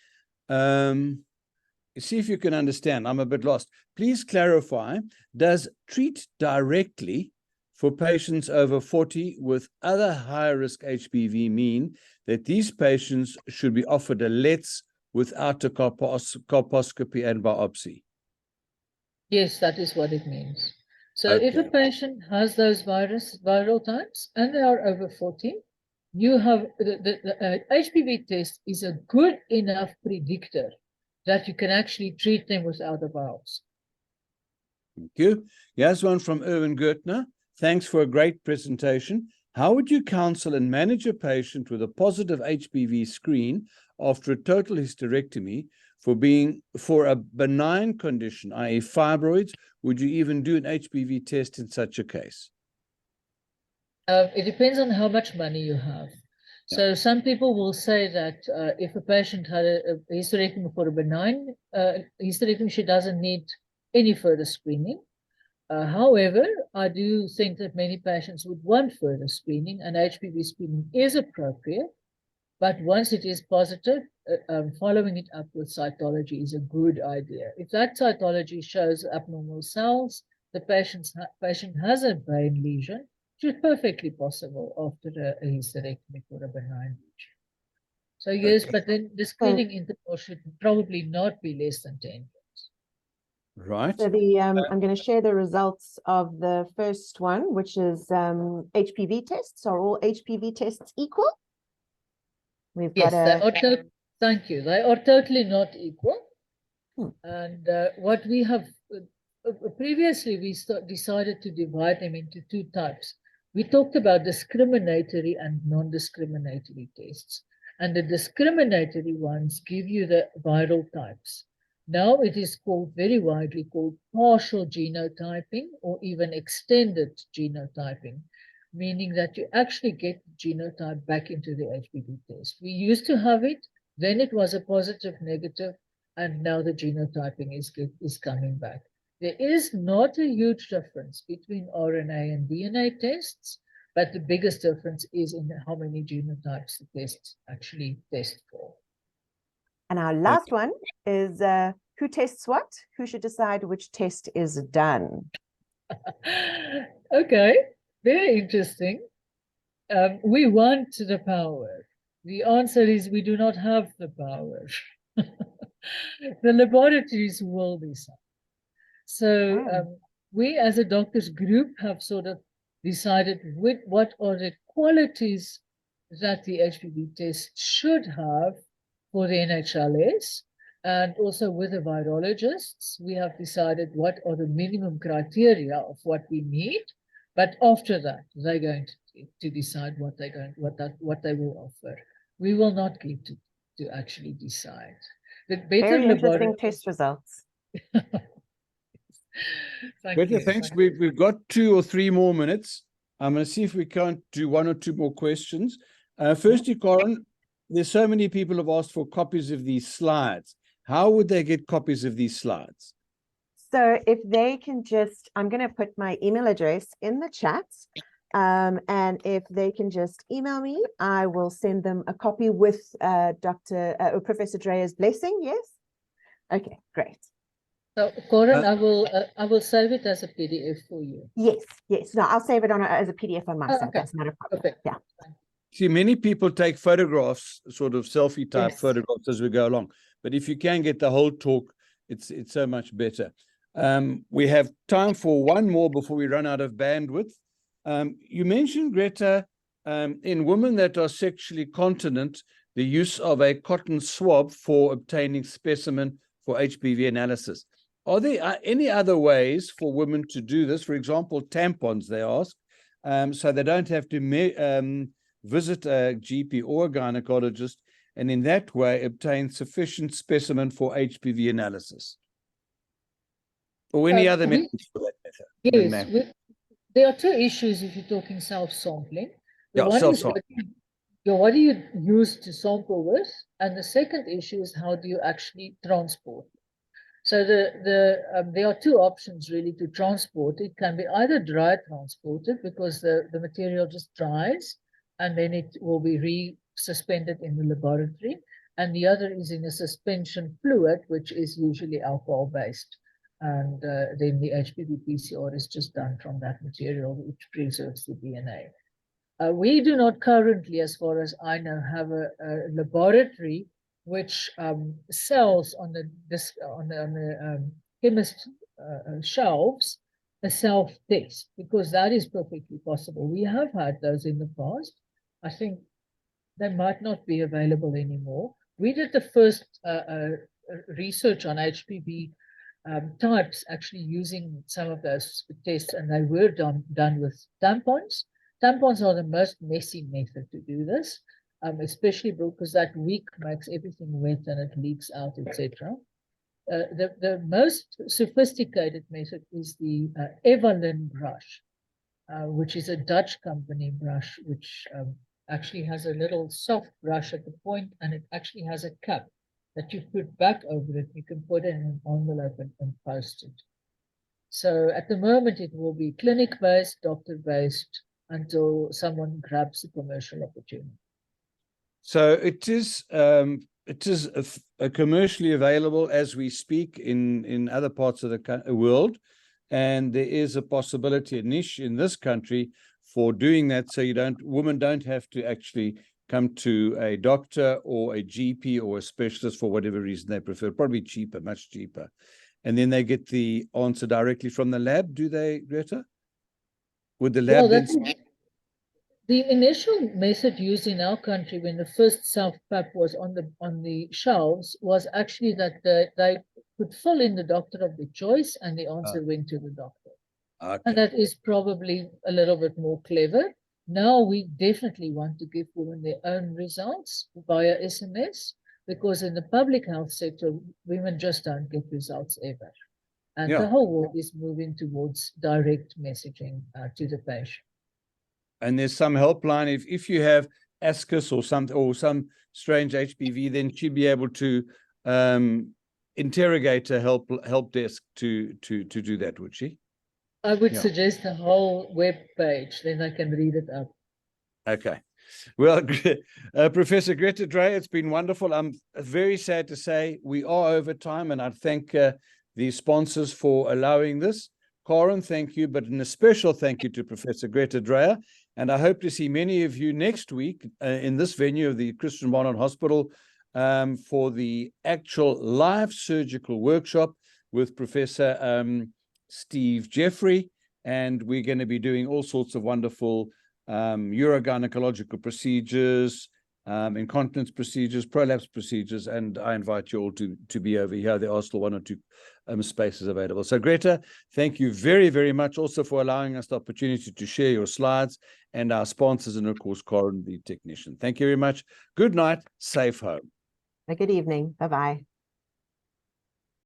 See if you can understand. I'm a bit lost. Please clarify, does treat directly for patients over 40 with other high-risk HPV mean that these patients should be offered a LETS without a colposcopy and biopsy? Yes, that is what it means. So if a Okay. patient has those viral types and they are over 40, you have the HPV test is a good enough predictor that you can actually treat them without a biopsy. Thank you. Here's one from Erwin Gertner. Thanks for a great presentation. How would you counsel and manage a patient with a positive HPV screen after a total hysterectomy for a benign condition, i.e. fibroids? Would you even do an HPV test in such a case? It depends on how much money you have. So some people will say that if a patient had a hysterectomy for a benign hysterectomy, she doesn't need any further screening. However, I do think that many patients would want further screening, and HPV screening is appropriate. But once it is positive, following it up with cytology is a good idea. If that cytology shows abnormal cells, the patient has a brain lesion, which is perfectly possible after a hysterectomy for a benign lesion. So yes, Okay. but then the screening interval should probably not be less than 10 years. Right. So I'm going to share the results of the first one, which is HPV tests. Are all HPV tests equal? We've Yes, got thank you. They are totally not equal. Hmm. And what we have previously, we decided to divide them into two types. We talked about discriminatory and non-discriminatory tests. And the discriminatory ones give you the viral types. Now it is called, very widely called, partial genotyping or even extended genotyping, meaning that you actually get the genotype back into the HPV test. We used to have it, then it was a positive, negative, and now the genotyping is coming back. There is not a huge difference between RNA and DNA tests, but the biggest difference is in how many genotypes the tests actually test for. And our last one is who tests what? Who should decide which test is done? Okay, very interesting. We want the power. The answer is we do not have the power. The laboratories will decide. So we as a doctors group have sort of decided what are the qualities that the HPV test should have for the NHLS. And also with the virologists, we have decided what are the minimum criteria of what we need. But after that, they're going to decide what they will offer. We will not get to actually decide. The better Very interesting test results. Thank you. Thanks. We've got 2 or 3 more minutes. I'm going to see if we can't do 1 or 2 more questions. Firstly, Corin, there's so many people have asked for copies of these slides. How would they get copies of these slides? So if they can just, I'm going to put my email address in the chat. And if they can just email me, I will send them a copy with Professor Dreya's blessing. Yes. Okay, great. So, Corin, I will save it as a PDF for you. Yes. No, I'll save it as a PDF on my side. Okay. That's not a problem. Perfect. Yeah. See, many people take photographs, sort of selfie type Yes. photographs as we go along. But if you can get the whole talk, it's so much better. We have time for one more before we run out of bandwidth. You mentioned, Greta, in women that are sexually continent, the use of a cotton swab for obtaining specimen for HPV analysis. Are there any other ways for women to do this? For example, tampons, they ask, so they don't have to visit a GP or a gynecologist, and in that way obtain sufficient specimen for HPV analysis? Or any other methods for that matter? Yes, there are 2 issues if you're talking self-sampling. Yeah, self-sampling. What do you use to sample with? And the second issue is how do you actually transport? So there are two options really to transport. It can be either dry transported because the material just dries and then it will be re-suspended in the laboratory. And the other is in a suspension fluid, which is usually alcohol-based. And then the HPV PCR is just done from that material, which preserves the DNA. We do not currently, as far as I know, have a laboratory which sells on the chemist shelves a self-test, because that is perfectly possible. We have had those in the past. I think they might not be available anymore. We did the first research on HPV types actually using some of those tests, and they were done with tampons. Tampons are the most messy method to do this, especially because that wick makes everything wet and it leaks out, etc. The most sophisticated method is the Evelyn brush, which is a Dutch company brush, which actually has a little soft brush at the point, and it actually has a cup that you put back over it. You can put it in an envelope and post it. So at the moment, it will be clinic-based, doctor-based, until someone grabs the commercial opportunity. So it is commercially available as we speak in other parts of the world, and there is a possibility, a niche in this country for doing that. So women don't have to actually come to a doctor or a GP or a specialist for whatever reason they prefer. Probably cheaper, much cheaper, and then they get the answer directly from the lab. Do they, Greta? Would the lab then? The initial method used in our country when the first self-pap was on the shelves was actually that they could fill in the doctor of their choice and the answer went to the doctor. Okay. And that is probably a little bit more clever. Now we definitely want to give women their own results via SMS, because in the public health sector, women just don't get results ever. And the whole world is moving towards direct messaging to the patient. And there's some helpline if you have ascus or some strange HPV, then she'd be able to interrogate a help desk to do that, would she? I would suggest a whole web page, then I can read it up. Okay. Well, Professor Greta Dreyer, it's been wonderful. I'm very sad to say we are over time, and I thank the sponsors for allowing this. Karen, thank you, but a special thank you to Professor Greta Dreyer. And I hope to see many of you next week in this venue of the Christian Barnard Hospital for the actual live surgical workshop with Professor Steve Jeffrey. And we're going to be doing all sorts of wonderful urogynecological procedures, incontinence procedures, prolapse procedures, and I invite you all to be over here. There are still one or two spaces available. So Greta, thank you very, very much also for allowing us the opportunity to share your slides, and our sponsors, and of course, Corin, the technician. Thank you very much. Good night. Safe home. Good evening. Bye-bye.